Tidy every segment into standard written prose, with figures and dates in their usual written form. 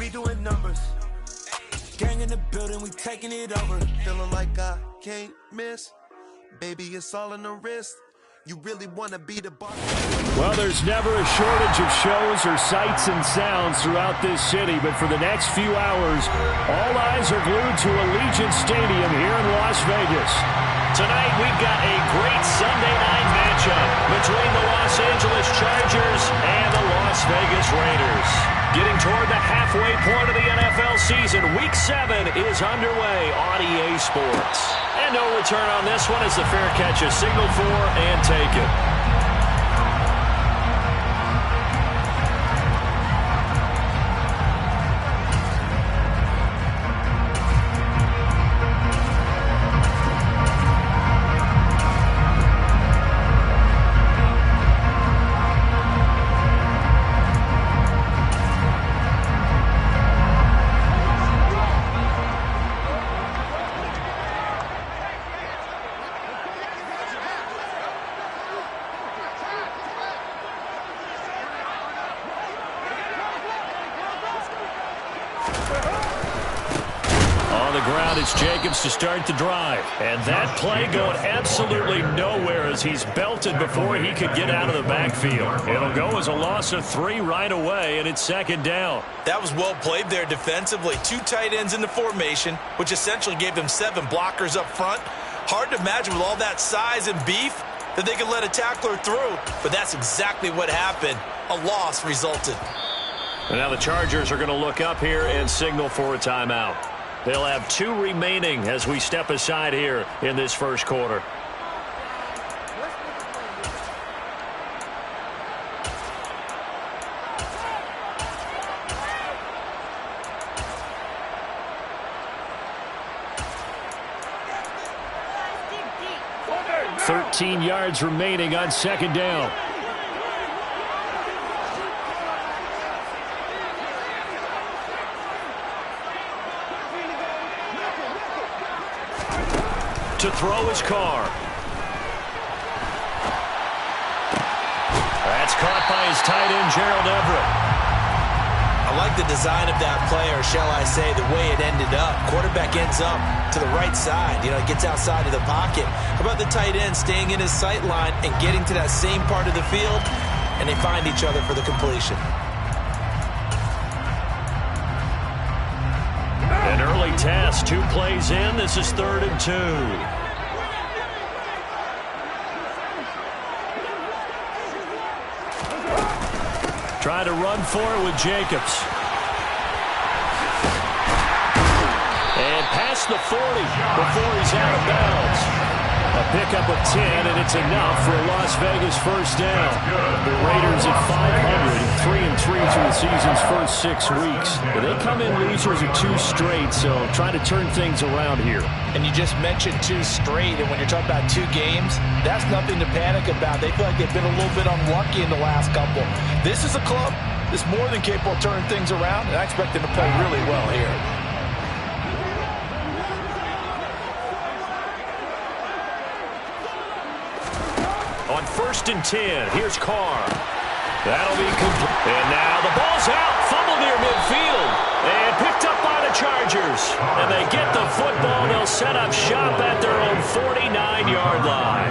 we doing numbers. Gang in the building, we taking it over. Feeling like I can't miss. Baby, it's all in the wrist. You really want to be the boss. Well, there's never a shortage of shows or sights and sounds throughout this city, but for the next few hours, all eyes are glued to Allegiant Stadium here in Las Vegas. Tonight, we've got a great Sunday night matchup between the Los Angeles Chargers and the Las Vegas Raiders. Getting toward the halfway point of the NFL season, Week 7 is underway on EA Sports. And no return on this one as the fair catch is signaled for and taken. It's Jacobs to start the drive. And that play going absolutely nowhere as he's belted before he could get out of the backfield. It'll go as a loss of 3 right away, and it's second down. That was well played there defensively. 2 tight ends in the formation, which essentially gave them 7 blockers up front. Hard to imagine with all that size and beef that they could let a tackler through. But that's exactly what happened. A loss resulted. And now the Chargers are going to look up here and signal for a timeout. They'll have 2 remaining as we step aside here in this first quarter. $13 yards remaining on second down. To throw his car. That's caught by his tight end, Gerald Everett. I like the design of that play, or shall I say the way it ended up. Quarterback ends up to the right side. You know, it gets outside of the pocket. How about the tight end staying in his sight line and getting to that same part of the field, and they find each other for the completion. An early test, 2 plays in. This is 3rd and 2. Try to run for it with Jacobs. And past the 40 before he's out of bounds. A pickup of 10, and it's enough for a Las Vegas first down. The Raiders at 500, 3-3 through the season's first 6 weeks. But they come in losers of 2 straight, so trying to turn things around here. And you just mentioned 2 straight, and when you're talking about 2 games, that's nothing to panic about. They feel like they've been a little bit unlucky in the last couple. This is a club that's more than capable of turning things around, and I expect them to play really well here. On 1st and 10, here's Carr. That'll be complete. And now the ball's out. Fumble near midfield. And picked up by the Chargers. And they get the football. They'll set up shop at their own 49-yard line.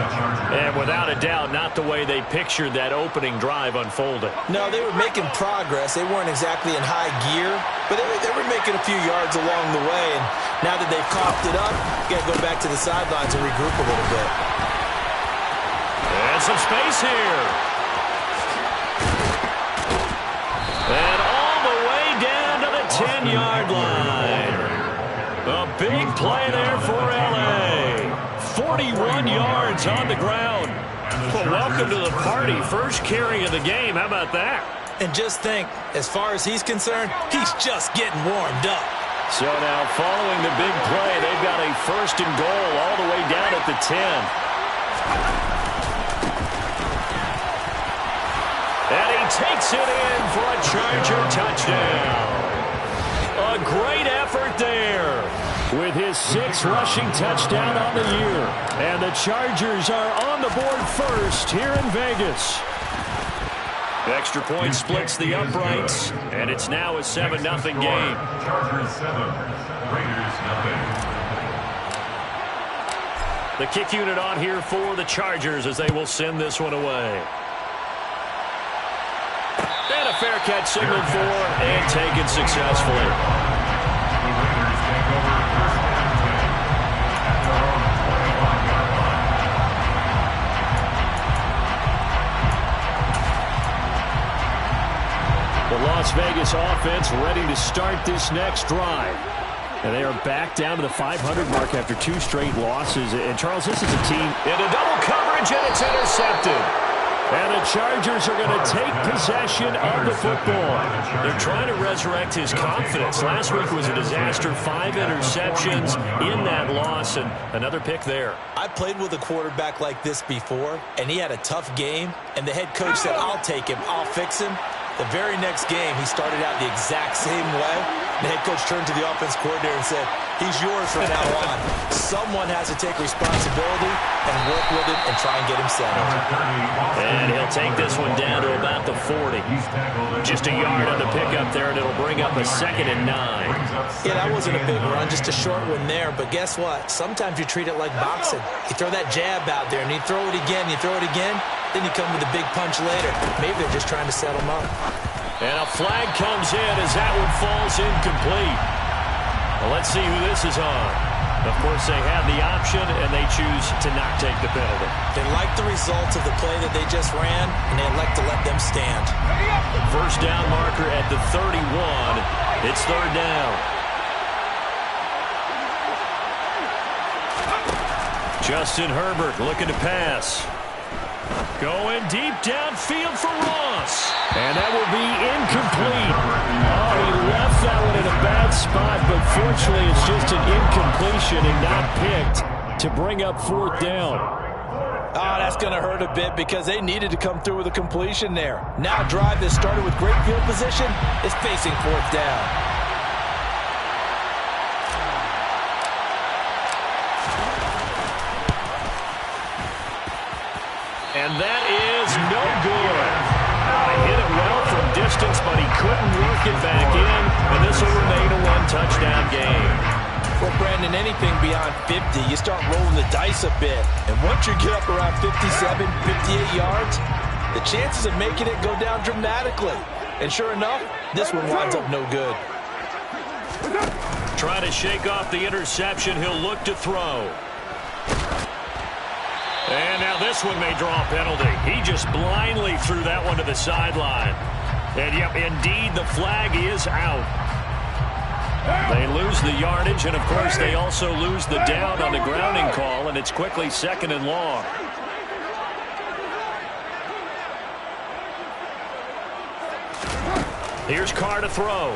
And without a doubt, not the way they pictured that opening drive unfolding. No, they were making progress. They weren't exactly in high gear, but they were making a few yards along the way. And now that they've coughed it up, you got to go back to the sidelines and regroup a little bit. And some space here. And all the way down to the 10-yard line. A big play there for L.A. 41 yards on the ground. Well, welcome to the party. First carry of the game. How about that? And just think, as far as he's concerned, he's just getting warmed up. So now, following the big play, they've got a 1st and goal all the way down at the 10. And he takes it in for a Charger touchdown. A great effort there with his 6th rushing touchdown on the year. And the Chargers are on the board first here in Vegas. Extra point splits the uprights, and it's now a 7-0 game. Chargers 7, Raiders 0. The kick unit on here for the Chargers as they will send this one away. And a fair catch signaled for and taken successfully. The Raiders take over first and 10 at their own 21-yard line. The Las Vegas offense ready to start this next drive. And they are back down to the 500 mark after 2 straight losses. And, Charles, this is a team in a double coverage, and it's intercepted. And the Chargers are going to take possession of the football. They're trying to resurrect his confidence. Last week was a disaster. 5 interceptions in that loss, and another pick there. I played with a quarterback like this before, and he had a tough game, and the head coach said, I'll take him, I'll fix him. The very next game, he started out the exact same way. The head coach turned to the offense coordinator and said, he's yours from now on. Someone has to take responsibility and work with him and try and get him settled. And he'll take this one down to about the 40. Just a yard on the pickup there, and it'll bring up a 2nd and 9. Yeah, that wasn't a big run, just a short one there. But guess what? Sometimes you treat it like boxing. You throw that jab out there, and you throw it again, then you come with a big punch later. Maybe they're just trying to set him up. And a flag comes in as that one falls incomplete. Well, let's see who this is on. Of course, they have the option, and they choose to not take the penalty. They like the results of the play that they just ran, and they elect to let them stand. First down marker at the 31. It's 3rd down. Justin Herbert looking to pass. Going deep downfield for Ross. And that will be incomplete. Oh, he left that one in a bad spot, but fortunately it's just an incompletion and not picked to bring up 4th down. Oh, that's going to hurt a bit because they needed to come through with a completion there. Now a drive that started with great field position is facing 4th down. And that is no good. Hit it well from distance, but he couldn't work it back in, and this will remain a 1-touchdown game. Well, Brandon, anything beyond 50, you start rolling the dice a bit. And once you get up around 57, 58 yards, the chances of making it go down dramatically. And sure enough, this one winds up no good. Trying to shake off the interception, he'll look to throw. And now this one may draw a penalty. He just blindly threw that one to the sideline. And, yep, indeed, the flag is out. They lose the yardage, and, of course, they also lose the down on the grounding call, and it's quickly 2nd and long. Here's Carr to throw.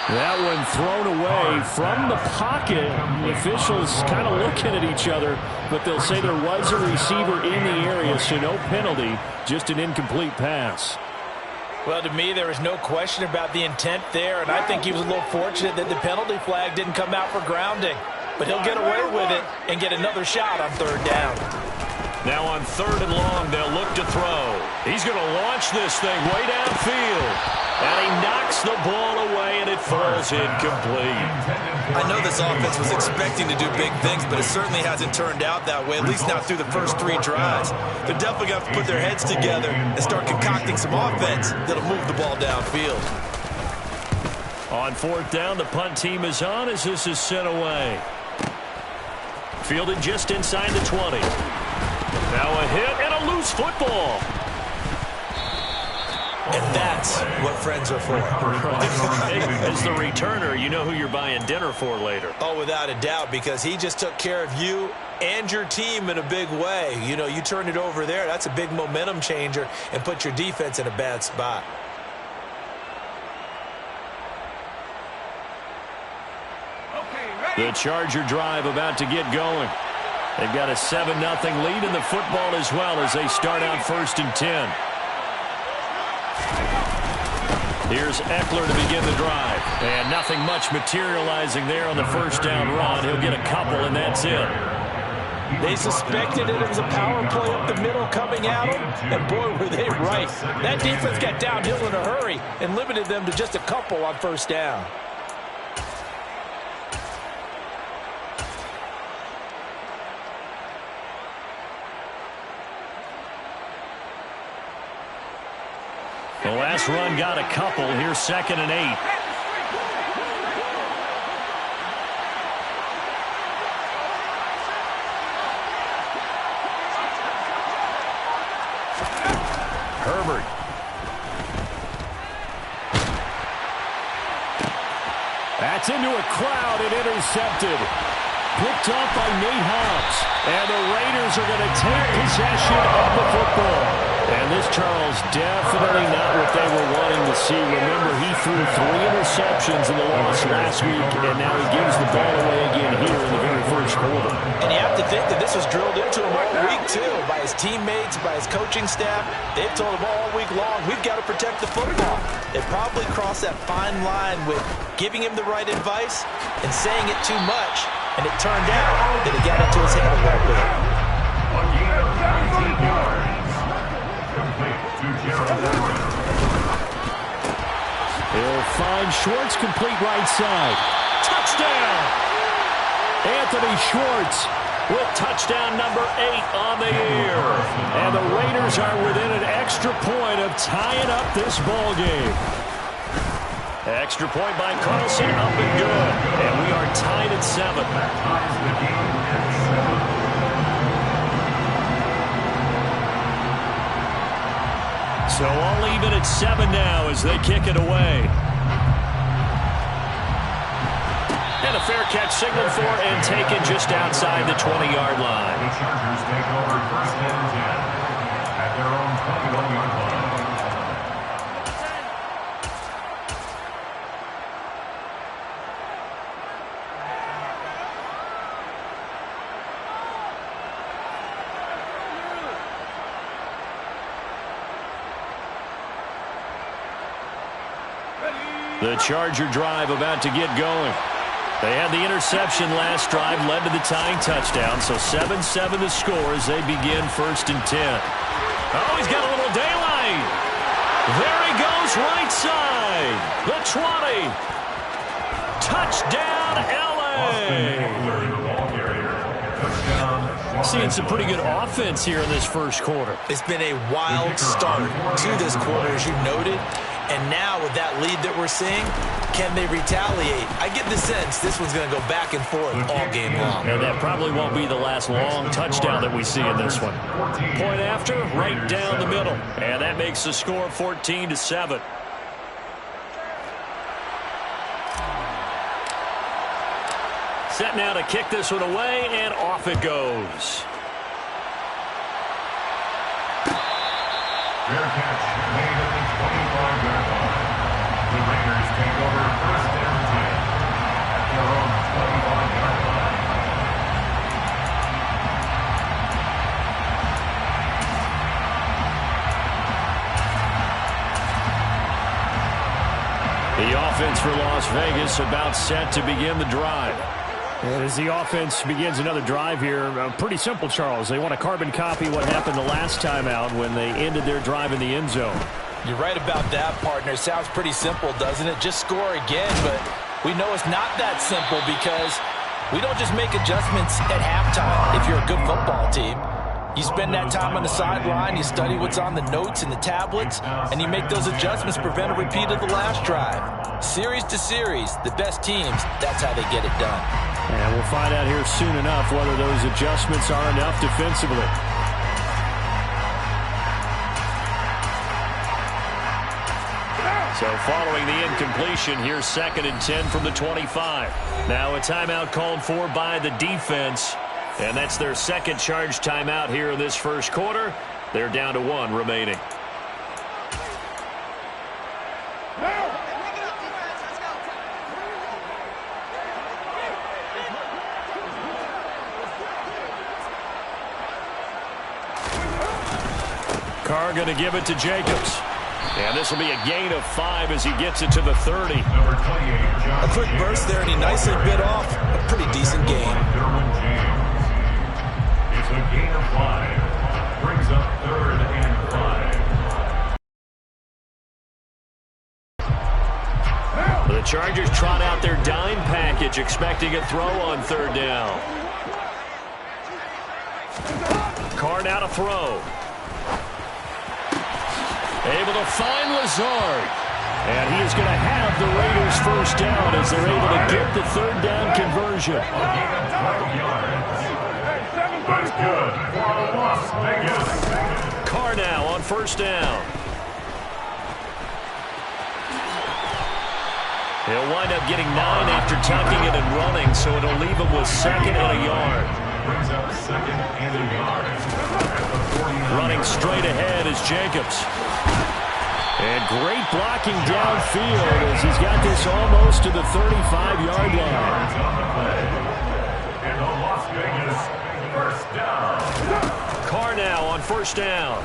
That one thrown away from the pocket. The officials kind of looking at each other, but they'll say there was a receiver in the area, so no penalty, just an incomplete pass. Well, to me, there is no question about the intent there, and I think he was a little fortunate that the penalty flag didn't come out for grounding. But he'll get away with it and get another shot on 3rd down. Now on 3rd and long, they'll look to throw. He's going to launch this thing way downfield. And he knocks the ball away, and it falls incomplete. I know this offense was expecting to do big things, but it certainly hasn't turned out that way, at least not through the first 3 drives. They're definitely going to have to put their heads together and start concocting some offense that'll move the ball downfield. On 4th down, the punt team is on as this is sent away. Fielded just inside the 20. Now a hit and a loose football. And that's what friends are for. As the returner, you know who you're buying dinner for later. Oh, without a doubt, because he just took care of you and your team in a big way. You know, you turn it over there, that's a big momentum changer and put your defense in a bad spot. The Charger drive about to get going. They've got a 7-0 lead in the football as well as they start out 1st and 10. Here's Eckler to begin the drive. And nothing much materializing there on the 1st down run. He'll get a couple, and that's it. They suspected it was a power play up the middle coming at them, and boy, were they right. That defense got downhill in a hurry and limited them to just a couple on first down. The last run got a couple. Here's 2nd and 8. Herbert. That's into a crowd and intercepted. Picked off by Nate Hobbs. And the Raiders are going to take possession of the football. And this, Charles, definitely not what they were wanting to see. Remember, he threw 3 interceptions in the loss last week, and now he gives the ball away again here in the very first quarter. And you have to think that this was drilled into him all week, too, by his teammates, by his coaching staff. They've told him all week long, we've got to protect the football. They probably crossed that fine line with giving him the right advice and saying it too much. And it turned out that it got into his head a little bit. He'll find Schwartz, complete right side. Touchdown! Anthony Schwartz with touchdown number 8 on the year. And the Raiders are within an extra point of tying up this ball game. Extra point by Carlson, up and good. And we are tied at 7. So all even at 7 now as they kick it away. And a fair catch signaled for and taken just outside the 20-yard line. The Chargers take over 1st and 10 at their own 21-yard line. The Charger drive about to get going. They had the interception last drive, led to the tying touchdown, so 7-7 the score as they begin 1st and 10. Oh, he's got a little daylight. There he goes, right side. The 20. Touchdown, L.A. Seeing some pretty good offense here in this first quarter. It's been a wild start to this quarter, as you noted. And now with that lead that we're seeing, can they retaliate? I get the sense this one's going to go back and forth all game long. And that probably won't be the last long touchdown that we see in this one. Point after, right down the middle. And that makes the score 14-7. Set now to kick this one away, and off it goes. Fair catch made at the 25-yard line. The Raiders take over 1st and 10 at their own 25-yard line. The offense for Las Vegas about set to begin the drive. And as the offense begins another drive here, pretty simple, Charles. They want to carbon copy what happened the last time out when they ended their drive in the end zone. You're right about that, partner. Sounds pretty simple, doesn't it? Just score again, but we know it's not that simple because we don't just make adjustments at halftime if you're a good football team. You spend that time on the sideline, you study what's on the notes and the tablets, and you make those adjustments to prevent a repeat of the last drive. Series to series, the best teams, that's how they get it done. And we'll find out here soon enough whether those adjustments are enough defensively. So following the incompletion, here's 2nd and 10 from the 25. Now a timeout called for by the defense. And that's their second charge timeout here in this first quarter. They're down to 1 remaining. Carr going to give it to Jacobs. And this will be a gain of 5 as he gets it to the 30. A quick burst there, and he nicely bit off a pretty decent gain. gain of 5. Brings up 3rd and 5. The Chargers trot out their dime package, expecting a throw on 3rd down. Carr now to throw. Able to find Lazard. And he is going to have the Raiders first down as they're able to get the 3rd down conversion. A gain of 12 yards. That's good for Las Vegas. Carr now on 1st down. He'll wind up getting 9 after tucking it and running, so it'll leave him with 2nd and a yard. Brings up 2nd and a yard. Running straight ahead is Jacobs. And great blocking downfield as he's got this almost to the 35-yard line. And the Las Vegas first down. Carr now on 1st down.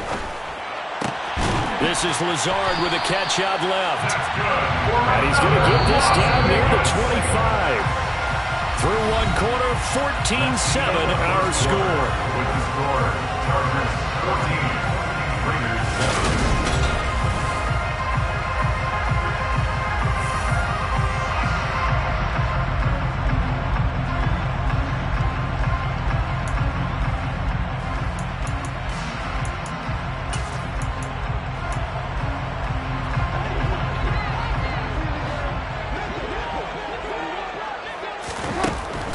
This is Lazard with a catch out left. And he's going to get this down near the 25. Through one quarter, 14-7 our score. With the score, Chargers 14, Raiders 7.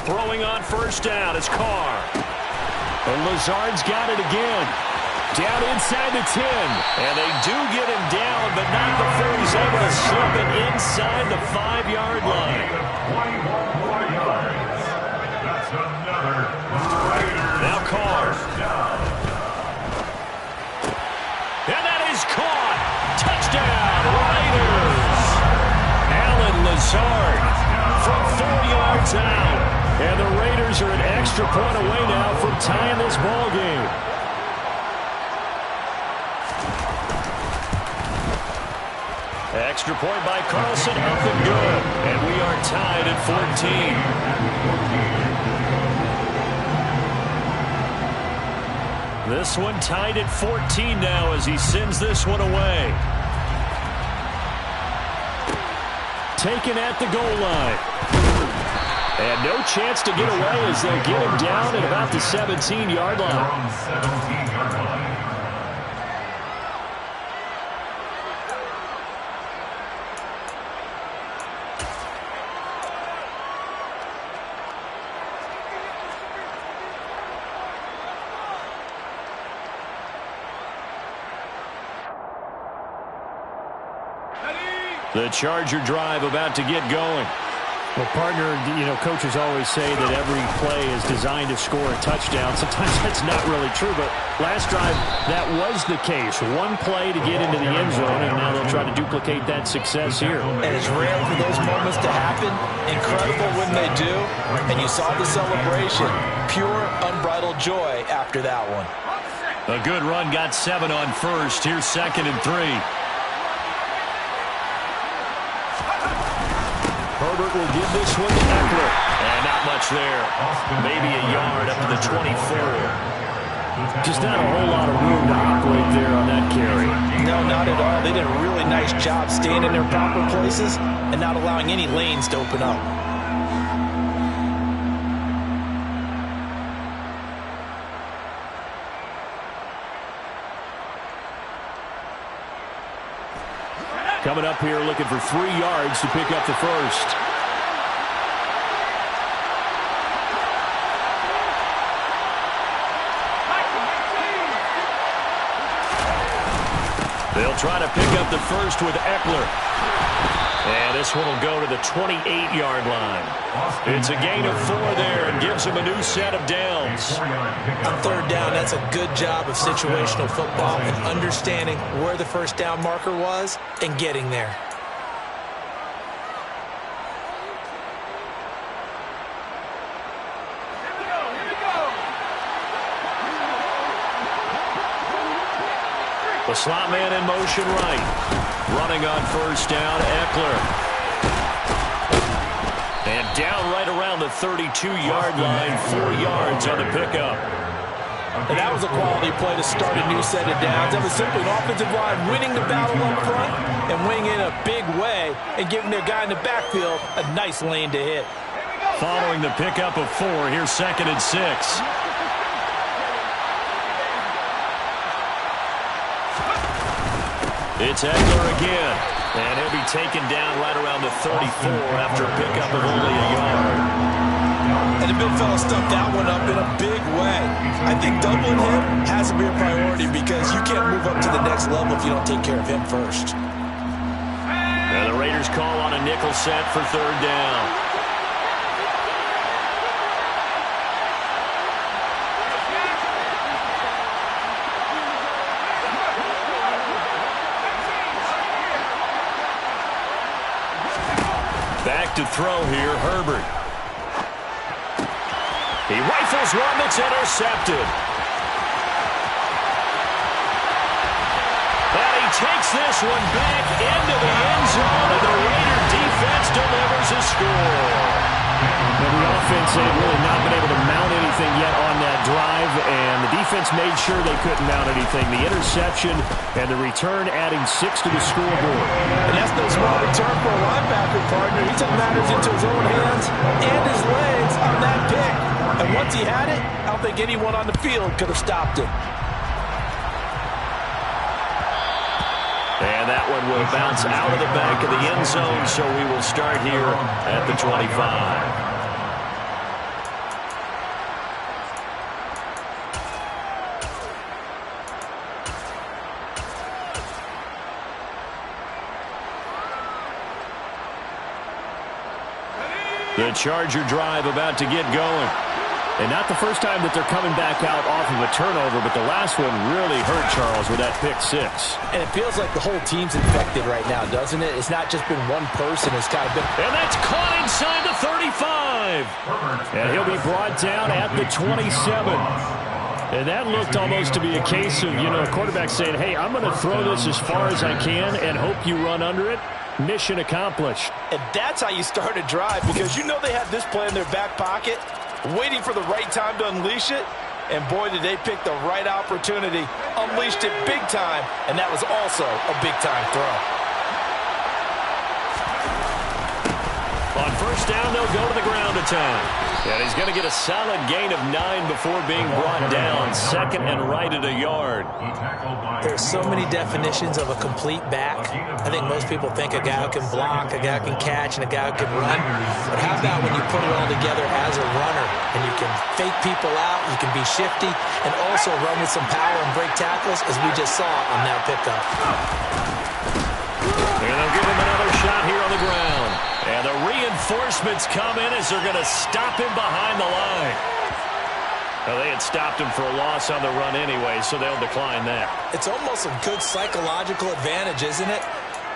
Throwing on 1st down is Carr. And Lazard's got it again. Down inside the 10. And they do get him down, but not before he's able to slip it inside the 5-yard line. 21 more yards. That's another Raiders. Now Carr. And that is caught. Touchdown, Raiders. Allen Lazard from 4 yards out. And the Raiders are an extra point away now from tying this ball game. Extra point by Carlson, up and good. And we are tied at 14. This one tied at 14 now as he sends this one away. Taken at the goal line. And no chance to get away as they'll get him down at about the 17-yard line. From 17-yard line. The Charger drive about to get going. Well, partner, coaches always say that every play is designed to score a touchdown. Sometimes that's not really true, but last drive, that was the case. One play to get into the end zone, and now they'll try to duplicate that success here. And it's rare for those moments to happen. Incredible when they do. And you saw the celebration. Pure, unbridled joy after that one. A good run got 7 on 1st. Here's 2nd and 3. Herbert will give this one to Eckler. And not much there. Maybe a yard up to the 24. Just not a whole lot of room to operate there on that carry. No, not at all. They did a really nice job staying in their proper places and not allowing any lanes to open up. Coming up here looking for 3 yards to pick up the first. They'll try to pick up the first with Eckler. And this one will go to the 28-yard line. It's a gain of 4 there and gives them a new set of downs. On 3rd down, that's a good job of situational football and understanding where the first down marker was and getting there. The slot man in motion right. Running on 1st down, Eckler. And down right around the 32-yard line, 4 yards on the pickup. And that was a quality play to start a new set of downs. That was simply an offensive line winning the battle up front and winning in a big way and giving their guy in the backfield a nice lane to hit. Following the pickup of 4, here's 2nd and 6. It's Ekeler again, and he'll be taken down right around the 34 after a pickup of only a yard. And the big fella stuffed that one up in a big way. I think doubling him has to be a priority because you can't move up to the next level if you don't take care of him first. And the Raiders call on a nickel set for 3rd down. Back to throw here, Herbert. He rifles one that's intercepted. And he takes this one back into the end zone, and the Raider defense delivers a score. And the offense had really not been able to mount anything yet on that drive, and the defense made sure they couldn't mount anything. The interception and the return adding 6 to the scoreboard. And that's no small return for a linebacker, partner. He took matters into his own hands and his legs on that pick. And once he had it, I don't think anyone on the field could have stopped him. And that one will bounce out of the back of the end zone, so we will start here at the 25. The Charger drive about to get going. And not the first time that they're coming back out off of a turnover, but the last one really hurt Charles with that pick 6. And it feels like the whole team's infected right now, doesn't it? It's not just been one person. It's kind of been... And that's caught inside the 35. And he'll be brought down at the 27. And that looked almost to be a case of, a quarterback saying, hey, I'm going to throw this as far as I can and hope you run under it. Mission accomplished. And that's how you start a drive, because they had this play in their back pocket, waiting for the right time to unleash it. And boy, did they pick the right opportunity. Unleashed it big time, and that was also a big-time throw. On first down, they'll go to the ground attack. And he's going to get a solid gain of 9 before being brought down. 2nd and right at a yard. There's so many definitions of a complete back. I think most people think a guy who can block, a guy who can catch, and a guy who can run. But how about when you put it all together as a runner, and you can fake people out, you can be shifty, and also run with some power and break tackles, as we just saw on that pickup. And they'll give him another shot here on the ground. And the reinforcements come in as they're going to stop him behind the line. Well, they had stopped him for a loss on the run anyway, so they'll decline that. It's almost a good psychological advantage, isn't it?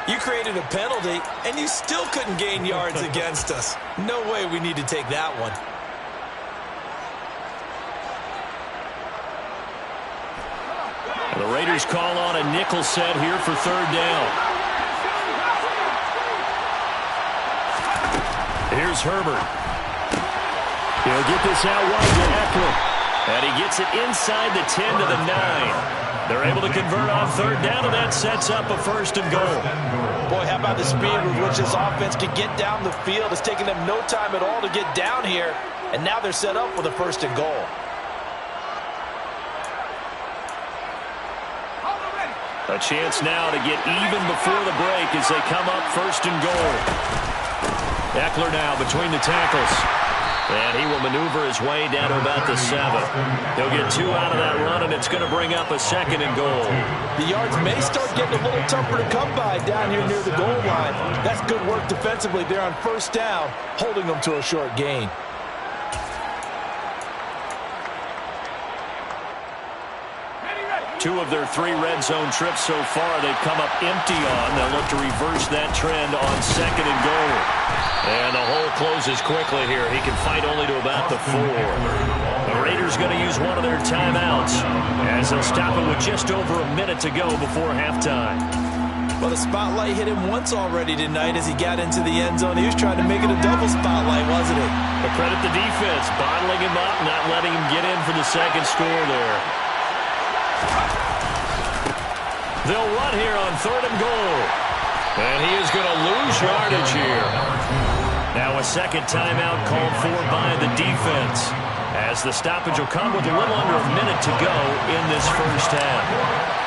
You created a penalty, and you still couldn't gain yards against us. No way we need to take that one. The Raiders call on a nickel set here for 3rd down. Here's Herbert. He'll get this out wide to Ekeler. And he gets it inside the 10 to the 9. They're able to convert on 3rd down, and that sets up a 1st and goal. Boy, how about the speed with which this offense can get down the field? It's taken them no time at all to get down here, and now they're set up with a 1st and goal. A chance now to get even before the break as they come up 1st and goal. Ekeler now between the tackles. And he will maneuver his way down to about the 7. He'll get 2 out of that run, and it's going to bring up a 2nd and goal. The yards may start getting a little tougher to come by down here near the goal line. That's good work defensively there on 1st down, holding them to a short gain. Two of their 3 red zone trips so far, they've come up empty on. They'll look to reverse that trend on 2nd and goal. And the hole closes quickly here. He can fight only to about the 4. The Raiders going to use one of their timeouts as they'll stop it with just over a minute to go before halftime. Well, the spotlight hit him once already tonight as he got into the end zone. He was trying to make it a double spotlight, wasn't he? But credit the defense, bottling him up, not letting him get in for the second score there. They'll run here on 3rd and goal. And he is going to lose yardage here. Now a second timeout called for by the defense, as the stoppage will come with a little under a minute to go in this first half.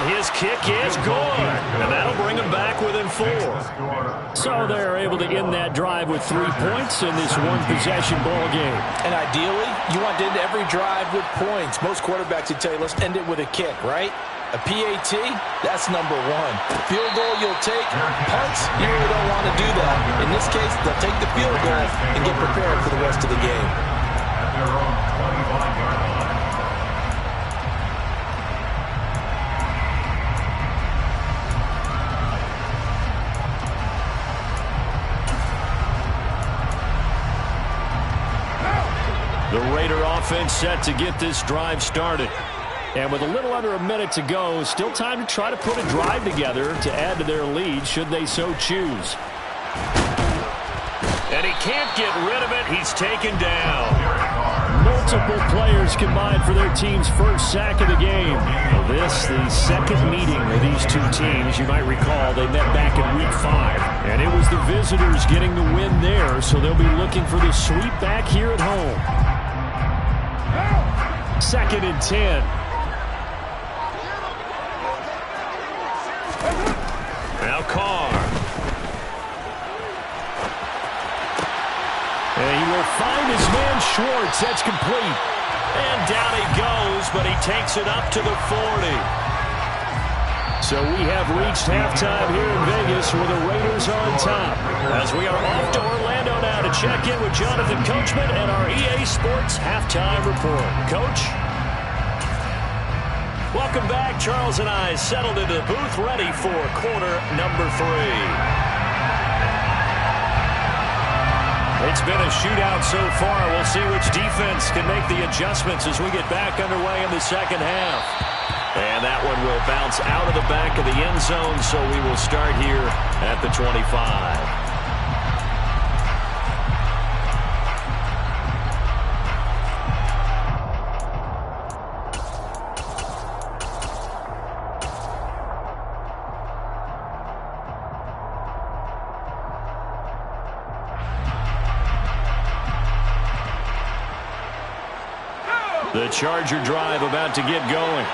His kick is good, and that'll bring him back within 4. So they're able to end that drive with 3 points in this one-possession ball game. And ideally, you want to end every drive with points. Most quarterbacks would tell you, let's end it with a kick, right? A PAT, that's number 1. Field goal you'll take. Punts, you really don't want to do that. In this case, they'll take the field goal and get prepared for the rest of the game. At their own 25-yard line. The Raider offense set to get this drive started. And with a little under a minute to go, still time to try to put a drive together to add to their lead should they so choose. And he can't get rid of it. He's taken down. Multiple players combined for their team's first sack of the game. Well, this, the second meeting of these two teams. You might recall they met back in Week 5. And it was the visitors getting the win there, so they'll be looking for the sweep back here at home. 2nd and 10. Now Carr. And he will find his man Schwartz. That's complete. And down he goes, but he takes it up to the 40. So we have reached halftime here in Vegas where the Raiders are on top. As we are off to Orlando now to check in with Jonathan Coachman and our EA Sports Halftime Report. Coach? Welcome back. Charles and I settled into the booth ready for quarter number 3. It's been a shootout so far. We'll see which defense can make the adjustments as we get back underway in the second half. And that one will bounce out of the back of the end zone, so we will start here at the 25. The Charger drive about to get going.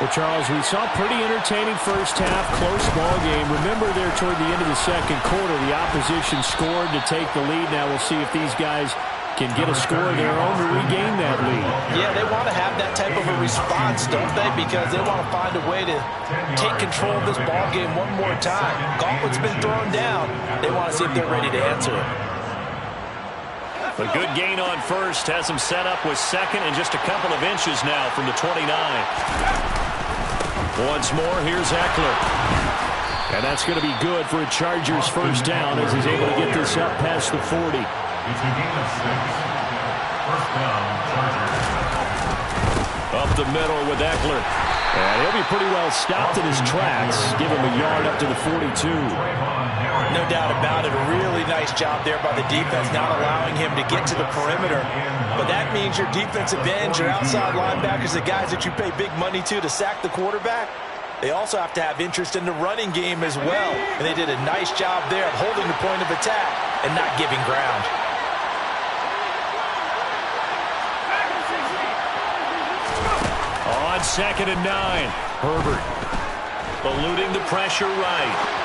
Well, Charles, we saw pretty entertaining first half, close ball game. Remember there toward the end of the second quarter, the opposition scored to take the lead. Now we'll see if these guys can get a score of their own to regain that lead. Yeah, they want to have that type of a response, don't they? Because they want to find a way to take control of this ball game one more time. Gauntlet's been thrown down. They want to see if they're ready to answer it. A good gain on first has him set up with second and just a couple of inches now from the 29. Once more, here's Eckler. And that's going to be good for a Chargers first down as he's able to get this up past the 40. It's a gain of 6. First down, Chargers. Up the middle with Eckler. And he'll be pretty well stopped in his tracks. Give him a yard up to the 42. No doubt about it. A really nice job there by the defense, not allowing him to get to the perimeter. But that means your defensive ends, your outside linebackers, the guys that you pay big money to sack the quarterback, they also have to have interest in the running game as well. And they did a nice job there of holding the point of attack and not giving ground. On 2nd and 9, Herbert eluding the pressure right.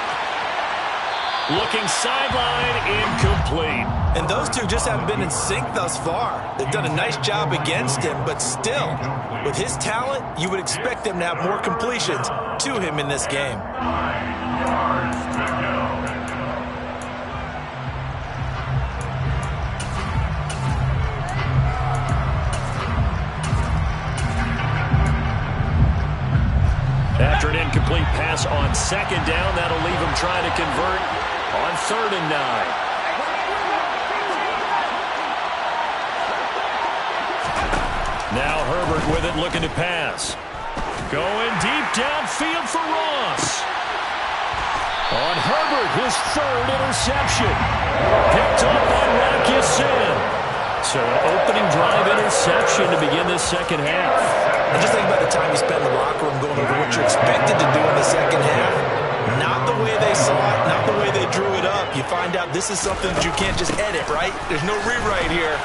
Looking sideline, incomplete. And those two just haven't been in sync thus far. They've done a nice job against him, but still, with his talent, you would expect them to have more completions to him in this game. 9 yards to go. After an incomplete pass on 2nd down, that'll leave him trying to convert on 3rd and 9. Now Herbert with it, looking to pass. Going deep downfield for Ross. On Herbert, his third interception. Picked up by Rock Ya-Sin. So an opening drive interception to begin this second half. And just think about the time you spent in the locker room going over what you're expected to do in the second half. Not the way they saw it, not the way they drew it up. You find out this is something that you can't just edit, right? There's no rewrite here.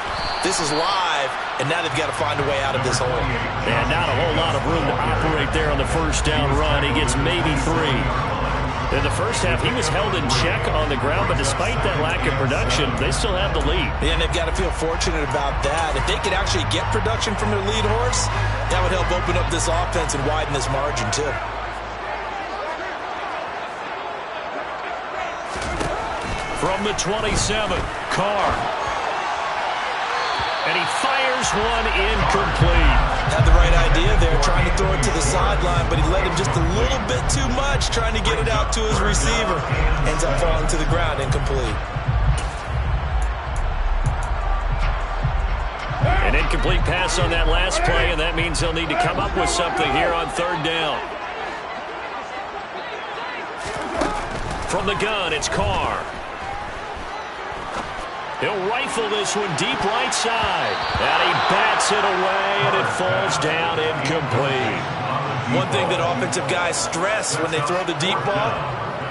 This is live, and now they've got to find a way out of this hole. And not a whole lot of room to operate there on the first down run. He gets maybe 3. In the first half, he was held in check on the ground, but despite that lack of production, they still have the lead. Yeah, and they've got to feel fortunate about that. If they could actually get production from their lead horse, that would help open up this offense and widen this margin, too. From the 27, Carr. And he fires one incomplete. Had the right idea there, trying to throw it to the sideline, but he let him just a little bit too much, trying to get it out to his receiver. Ends up falling to the ground, incomplete. An incomplete pass on that last play, and that means they'll need to come up with something here on third down. From the gun, it's Carr. He'll rifle this one deep right side. And he bats it away, and it falls down incomplete. One thing that offensive guys stress when they throw the deep ball,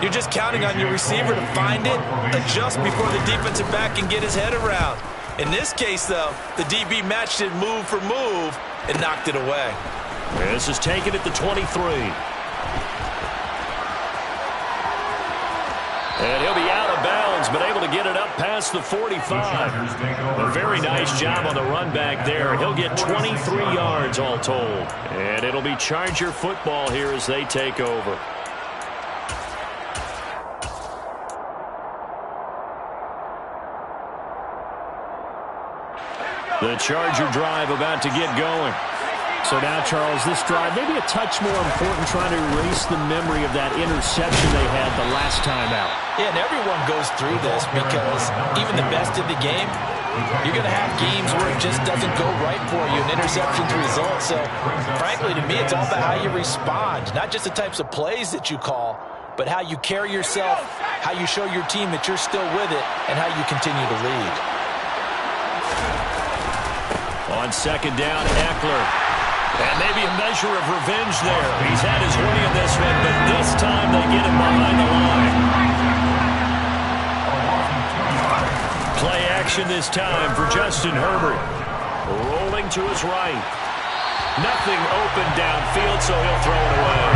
you're just counting on your receiver to find it, adjust before the defensive back can get his head around. In this case, though, the DB matched it move for move and knocked it away. This is taken at the 23. And he'll be out of bounds, but able to get it up past the 45. A very nice job on the run back there. He'll get 23 yards all told. And it'll be Charger football here as they take over. The Charger drive about to get going. So now, Charles, this drive maybe a touch more important, trying to erase the memory of that interception they had the last time out. Yeah, and everyone goes through this because even the best of the game, you're going to have games where it just doesn't go right for you, and interceptions result. So, frankly, to me, it's all about how you respond, not just the types of plays that you call, but how you carry yourself, how you show your team that you're still with it, and how you continue to lead. On second down, Eckler. And maybe a measure of revenge there. He's had his way in this one, but this time they get him behind the line. Play action this time for Justin Herbert. Rolling to his right. Nothing open downfield, so he'll throw it away.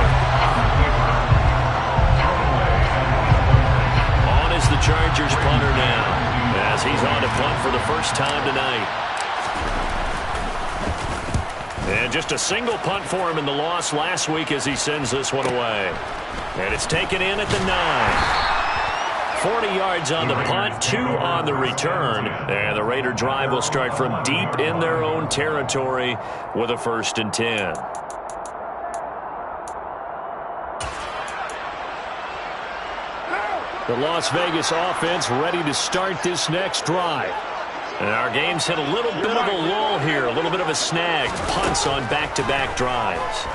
On is the Chargers punter now, as he's on to punt for the first time tonight. And just a single punt for him in the loss last week as he sends this one away. And it's taken in at the 9. 40 yards on the punt, 2 on the return. And the Raider drive will start from deep in their own territory with a 1st and 10. The Las Vegas offense ready to start this next drive. And our game's hit a little bit of a lull here, a little bit of a snag. Punts on back-to-back drives.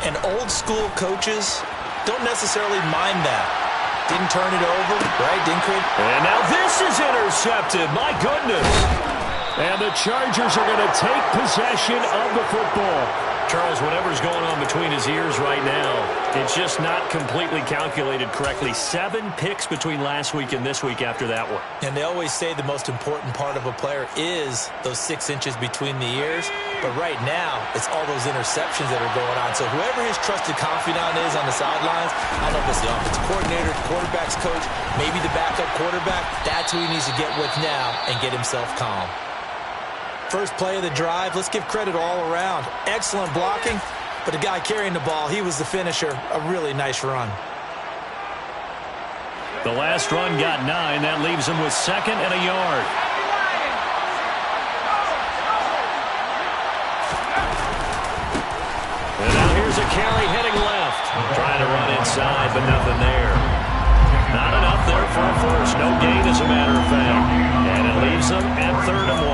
And old-school coaches don't necessarily mind that. Didn't turn it over, right? Didn't create. And now this is intercepted. My goodness. And the Chargers are going to take possession of the football. Charles, whatever's going on between his ears right now, it's just not completely calculated correctly. 7 picks between last week and this week after that one. And they always say the most important part of a player is those 6 inches between the ears. But right now, it's all those interceptions that are going on. So whoever his trusted confidant is on the sidelines, I don't know if it's the offensive coordinator, the quarterback's coach, maybe the backup quarterback, that's who he needs to get with now and get himself calm. First play of the drive, let's give credit all around. Excellent blocking, but the guy carrying the ball, he was the finisher. A really nice run. The last run got 9. That leaves him with 2nd and a yard. And now here's a carry heading left. Trying to run inside, but nothing there. Not enough there for a first. No gain, as a matter of fact. And it'll Leaves them at 3rd and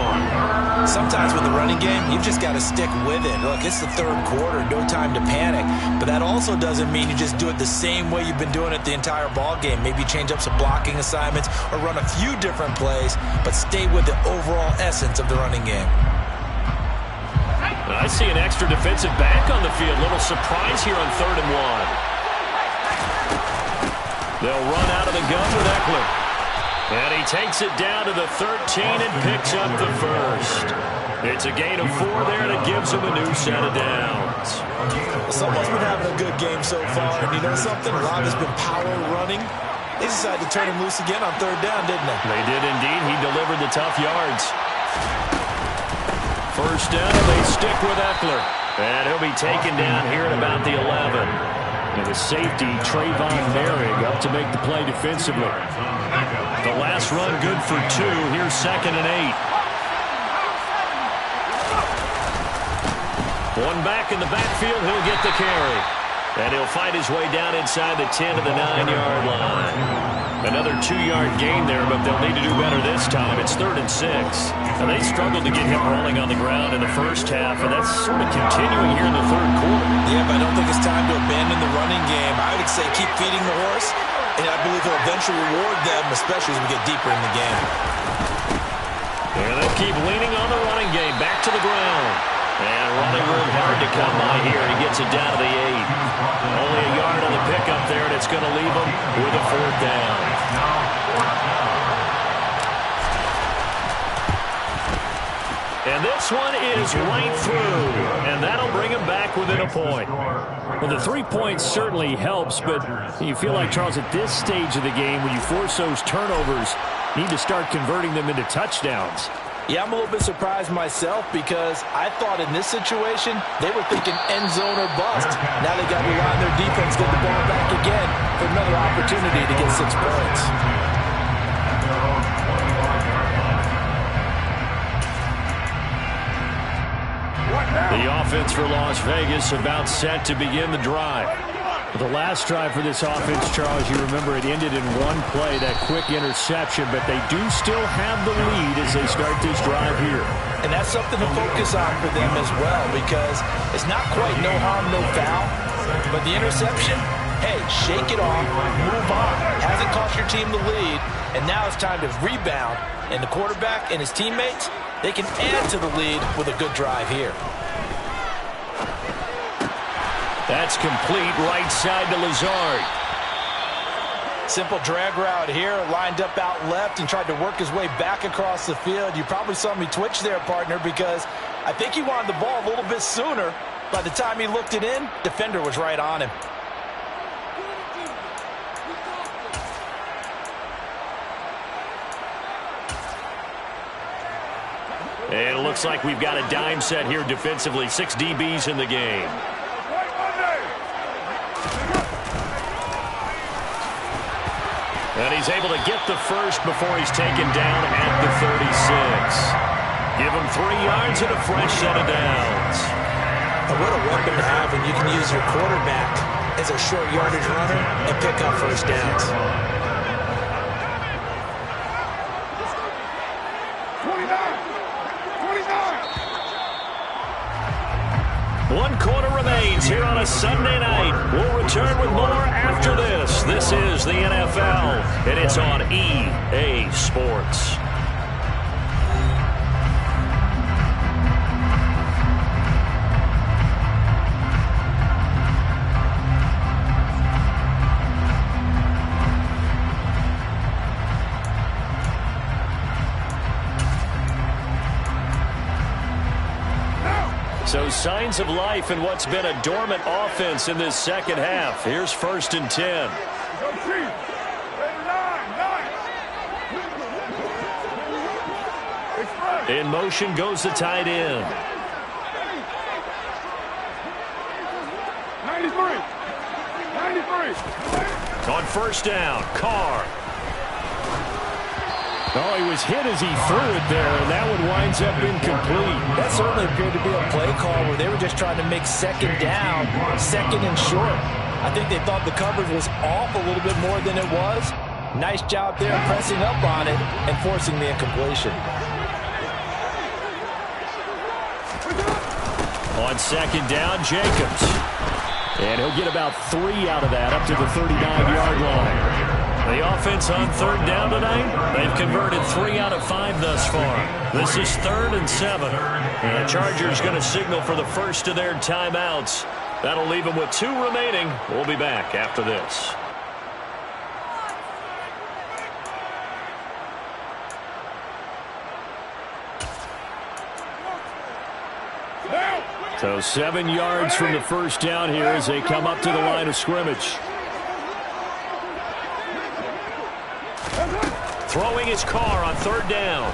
1. Sometimes with the running game, you've just got to stick with it. Look, it's the 3rd quarter, no time to panic. But that also doesn't mean you just do it the same way you've been doing it the entire ball game. Maybe change up some blocking assignments or run a few different plays, but stay with the overall essence of the running game. I see an extra defensive back on the field. Little surprise here on 3rd and 1. They'll run out of the gun with Eckler. And he takes it down to the 13 and picks up the first. It's a gain of 4 there that gives him a new set of downs. Someone's been having a good game so far, and you know something? Rob has been power running. They decided to turn him loose again on 3rd down, didn't they? They did indeed. He delivered the tough yards. First down, and they stick with Eckler. And he'll be taken down here at about the 11. And the safety, Trayvon Merrick, up to make the play defensively. The last run good for 2. Here's 2nd and 8. One back in the backfield. He'll get the carry. And he'll fight his way down inside the 10 to the 9-yard line. Another 2-yard gain there, but they'll need to do better this time. It's 3rd and 6. And they struggled to get him rolling on the ground in the first half, and that's sort of continuing here in the 3rd quarter. Yeah, but I don't think it's time to abandon the running game. I would say keep feeding the horse, and I believe he'll eventually reward them, especially as we get deeper in the game. And they'll keep leaning on the running game. Back to the ground. And running room hard to come by here. He gets it down to the 8. Only a yard on the pickup there, and it's going to leave him with a 4th down. And this one is right through, and that'll bring him back within a point. Well, the 3 points certainly helps, but you feel like, Charles, at this stage of the game, when you force those turnovers, you need to start converting them into touchdowns. Yeah, I'm a little bit surprised myself because I thought in this situation they were thinking end zone or bust. Now they got to rely on their defense, get the ball back again for another opportunity to get 6 points. The offense for Las Vegas about set to begin the drive. The last drive for this offense, Charles, you remember it ended in one play, that quick interception, but they do still have the lead as they start this drive here. And that's something to focus on for them as well, because it's not quite no harm, no foul, but the interception, hey, shake it off, move on. Hasn't cost your team the lead, and now it's time to rebound, and the quarterback and his teammates, they can add to the lead with a good drive here. That's complete right side to Lazard. Simple drag route here, lined up out left and tried to work his way back across the field. You probably saw me twitch there, partner, because I think he wanted the ball a little bit sooner. By the time he looked it in, defender was right on him. And it looks like we've got a dime set here defensively. 6 DBs in the game. And he's able to get the first before he's taken down at the 36. Give him 3 yards and a fresh set of downs. And what a weapon to have when you can use your quarterback as a short yardage runner and pick up first downs. 1 quarter remains here on a Sunday night. We'll return with more after this. This is the NFL, and it's on EA Sports. So signs of life in what's been a dormant offense in this second half. Here's 1st and 10. In motion goes the tight end. 93. On 1st down, Carr. Oh, he was hit as he threw it there, and that one winds up incomplete. That certainly appeared to be a play call where they were just trying to make 2nd down, 2nd and short. I think they thought the coverage was off a little bit more than it was. Nice job there pressing up on it and forcing the incompletion. On second down, Jacobs. And he'll get about 3 out of that up to the 39-yard line. The offense on third down tonight, they've converted 3 out of 5 thus far. This is 3rd and 7. And the Chargers going to signal for the first of their timeouts. That'll leave them with 2 remaining. We'll be back after this. So 7 yards from the first down here as they come up to the line of scrimmage. Throwing his car on third down.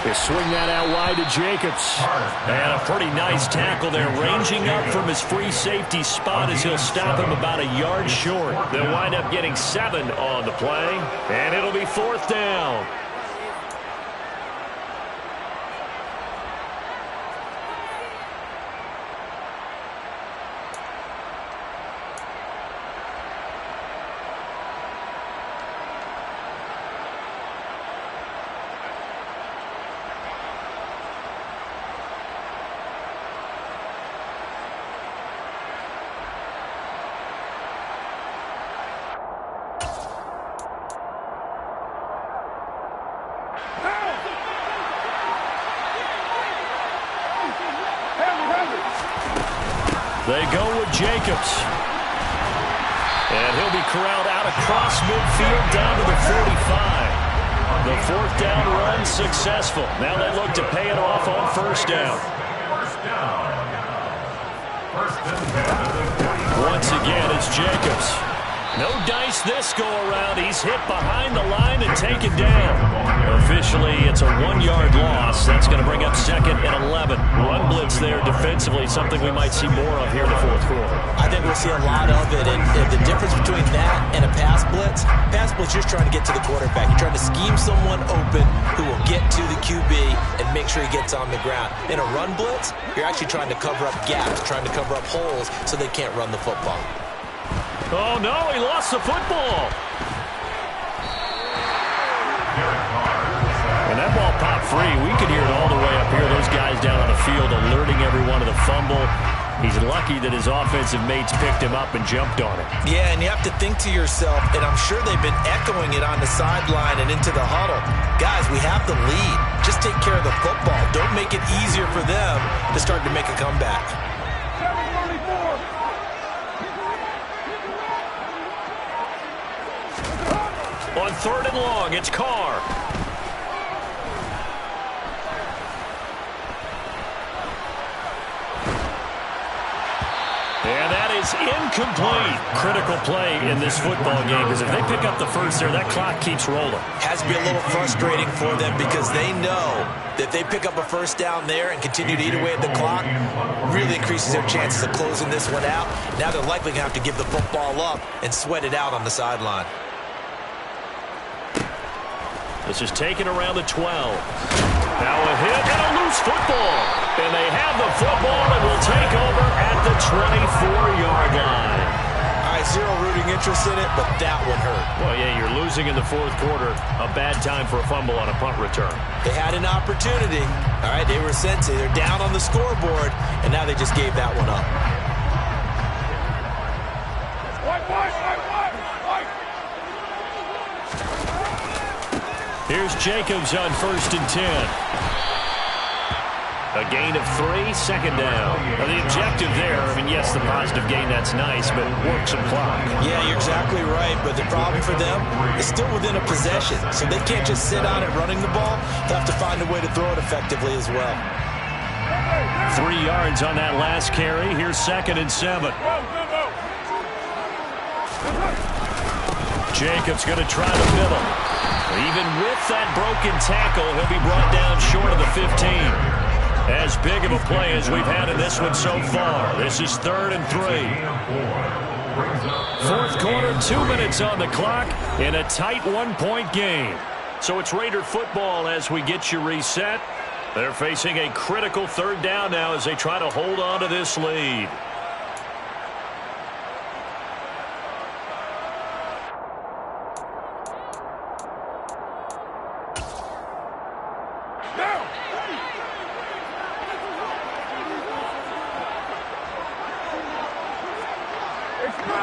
They swing that out wide to Jacobs. And a pretty nice tackle there, ranging up from his free safety spot as he'll stop him about a yard short. They'll wind up getting 7 on the play, and it'll be 4th down. They go with Jacobs. And he'll be corralled out across midfield down to the 45. The 4th down run successful. Now they look to pay it off on first down. Once again, it's Jacobs. No dice this go-around. He's hit behind the line and taken down. Officially, it's a 1-yard loss. That's going to bring up 2nd and 11. Run blitz there defensively, something we might see more of here in the 4th quarter. I think we'll see a lot of it. And the difference between that and a pass blitz, you're just trying to get to the quarterback. You're trying to scheme someone open who will get to the QB and make sure he gets on the ground. In a run blitz, you're actually trying to cover up gaps, trying to cover up holes so they can't run the football. Oh, no, he lost the football. And that ball popped free. We could hear it all the way up here. Those guys down on the field alerting everyone of the fumble. He's lucky that his offensive mates picked him up and jumped on it. Yeah, and you have to think to yourself, and I'm sure they've been echoing it on the sideline and into the huddle. Guys, we have the lead. Just take care of the football. Don't make it easier for them to start to make a comeback. On 3rd and long, it's Carr. And that is incomplete. Critical play in this football game, because if they pick up the first there, that clock keeps rolling. Has to be a little frustrating for them because they know that they pick up a first down there and continue to eat away at the clock, really increases their chances of closing this one out. Now they're likely going to have to give the football up and sweat it out on the sideline. This is taken around the 12. Now a hit and a loose football. And they have the football and will take over at the 24-yard line. All right, zero rooting interest in it, but that one hurt. Well, yeah, you're losing in the 4th quarter. A bad time for a fumble on a punt return. They had an opportunity. All right, they were sensing. They're down on the scoreboard, and now they just gave that one up. Here's Jacobs on 1st and 10. A gain of 3, 2nd down. Well, the objective there, I mean, yes, the positive gain, that's nice, but work some clock. Yeah, you're exactly right, but the problem for them is still within a possession, so they can't just sit on it running the ball. They'll have to find a way to throw it effectively as well. 3 yards on that last carry. Here's 2nd and 7. Jacobs going to try the middle. Even with that broken tackle, he'll be brought down short of the 15. As big of a play as we've had in this one so far. This is 3rd and 3. 4th quarter, 2 minutes on the clock in a tight 1-point game. So it's Raider football as we get you reset. They're facing a critical 3rd down now as they try to hold on to this lead.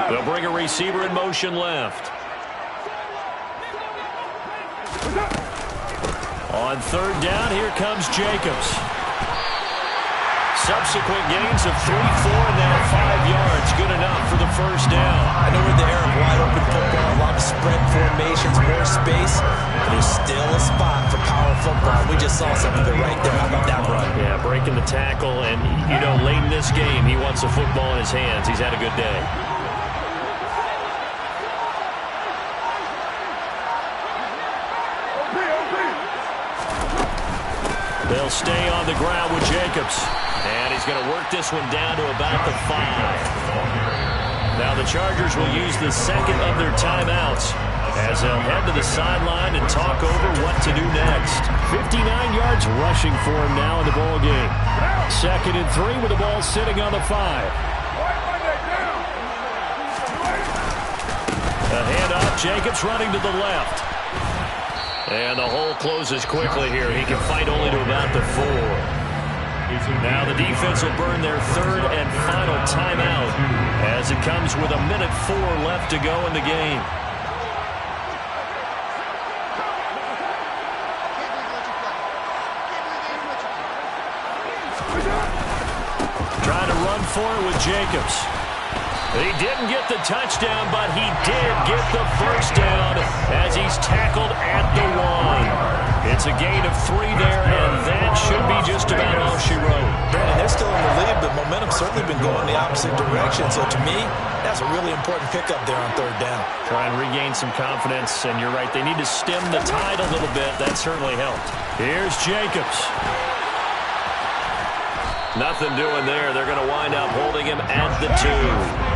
They'll bring a receiver in motion left. On third down, here comes Jacobs. Subsequent gains of 3, 4, and now 5 yards. Good enough for the first down. I know we're in the era of wide-open football, a lot of spread formations, more space, but there's still a spot for power football. We just saw some of it right there. How about that run? Yeah, breaking the tackle, and, you know, late in this game, he wants the football in his hands. He's had a good day. They'll stay on the ground with Jacobs. And he's going to work this one down to about the 5. Now the Chargers will use the second of their timeouts as they'll head to the sideline and talk over what to do next. 59 yards rushing for him now in the ball game. 2nd and 3 with the ball sitting on the 5. A handoff, Jacobs running to the left. And the hole closes quickly here. He can fight only to about the 4. Now the defense will burn their 3rd and final timeout as it comes with 1:04 left to go in the game. Trying to run for it with Jacobs. He didn't get the touchdown, but he did get the first down as he's tackled at the 1. It's a gain of 3 there, and that should be just about all she wrote. Brandon, they're still in the lead, but momentum's certainly been going the opposite direction. So to me, that's a really important pickup there on 3rd down. Try and regain some confidence, and you're right, they need to stem the tide a little bit. That certainly helped. Here's Jacobs. Nothing doing there. They're going to wind up holding him at the 2.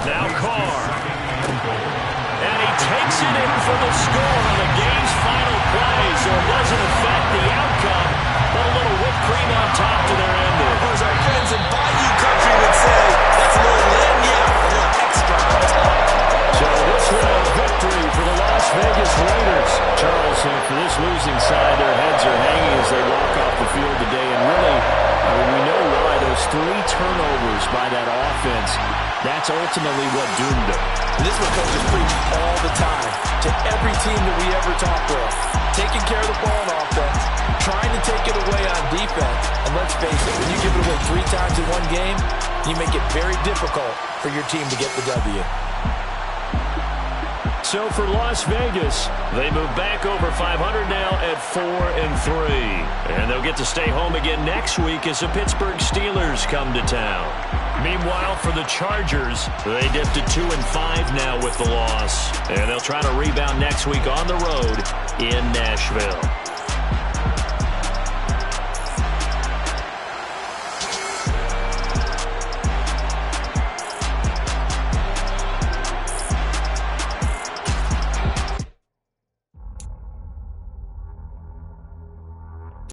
Now Carr. And he takes it in for the score on the game's final play, so it doesn't affect the outcome, but a little whipped cream on top to their ending. Or as our friends in Bayou Country would say, that's a little lagniappe, a little extra on top. So this was a victory for the Las Vegas Raiders. Charles, for this losing side, their heads are hanging as they walk off the field today, and really, we know why. Those 3 turnovers by that offense, that's ultimately what doomed them. And this is what coaches preach all the time to every team that we ever talk with. Taking care of the ball on offense, trying to take it away on defense. And let's face it, when you give it away 3 times in one game, you make it very difficult for your team to get the W. So for Las Vegas, they move back over 500 now at 4-3. And they'll get to stay home again next week as the Pittsburgh Steelers come to town. Meanwhile, for the Chargers, they dip to 2-5 now with the loss. And they'll try to rebound next week on the road in Nashville.